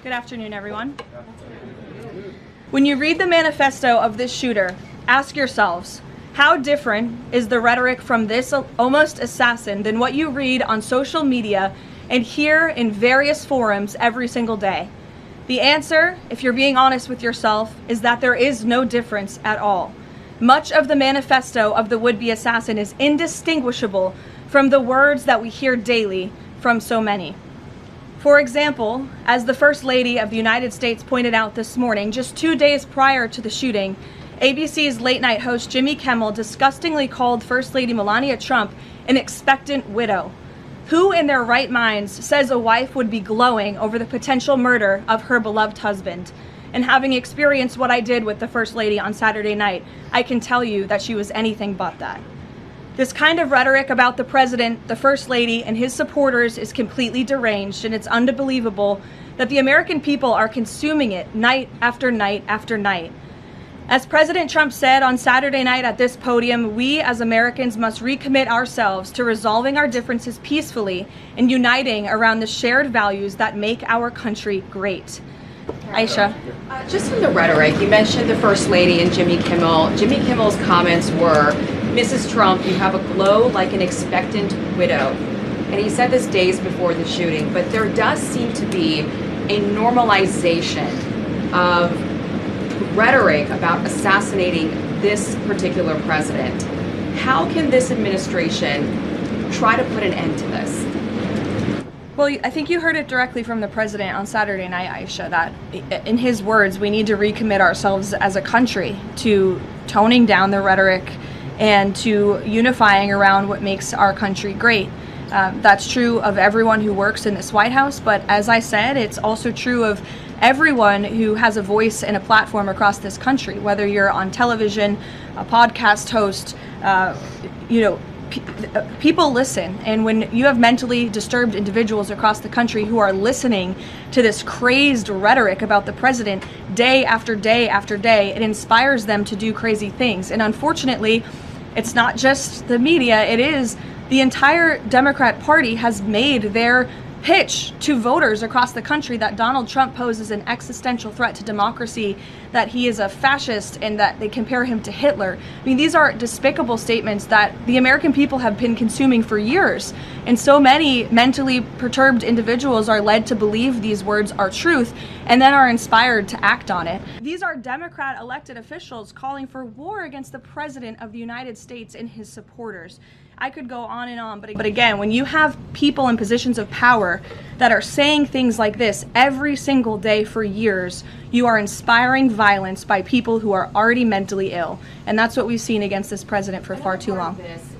Good afternoon, everyone. When you read the manifesto of this shooter, ask yourselves, how different is the rhetoric from this almost assassin than what you read on social media and hear in various forums every single day? The answer, if you're being honest with yourself, is that there is no difference at all. Much of the manifesto of the would-be assassin is indistinguishable from the words that we hear daily from so many. For example, as the First Lady of the United States pointed out this morning, just 2 days prior to the shooting, ABC's late-night host Jimmy Kimmel disgustingly called First Lady Melania Trump an expectant widow. Who in their right minds says a wife would be glowing over the potential murder of her beloved husband? And having experienced what I did with the First Lady on Saturday night, I can tell you that she was anything but that. This kind of rhetoric about the president, the First Lady, and his supporters is completely deranged, and it's unbelievable that the American people are consuming it night after night after night. As President Trump said on Saturday night at this podium, we as Americans must recommit ourselves to resolving our differences peacefully and uniting around the shared values that make our country great. Aisha. Just in the rhetoric, you mentioned the First Lady and Jimmy Kimmel. Jimmy Kimmel's comments were, "Mrs. Trump, you have a glow like an expectant widow." And he said this days before the shooting, but there does seem to be a normalization of rhetoric about assassinating this particular president. How can this administration try to put an end to this? Well, I think you heard it directly from the president on Saturday night, Aisha, that in his words, we need to recommit ourselves as a country to toning down the rhetoric and to unifying around what makes our country great. That's true of everyone who works in this White House, but as I said, it's also true of everyone who has a voice and a platform across this country, whether you're on television, a podcast host, people listen, and when you have mentally disturbed individuals across the country who are listening to this crazed rhetoric about the president day after day after day, it inspires them to do crazy things. And unfortunately, it's not just the media, it is the entire Democrat Party has made their pitch to voters across the country that Donald Trump poses an existential threat to democracy, that he is a fascist, and that they compare him to Hitler. I mean, these are despicable statements that the American people have been consuming for years. And so many mentally perturbed individuals are led to believe these words are truth and then are inspired to act on it. These are Democrat elected officials calling for war against the President of the United States and his supporters. I could go on and on, but again, when you have people in positions of power that are saying things like this every single day for years, you are inspiring violence by people who are already mentally ill. And that's what we've seen against this president for far too long.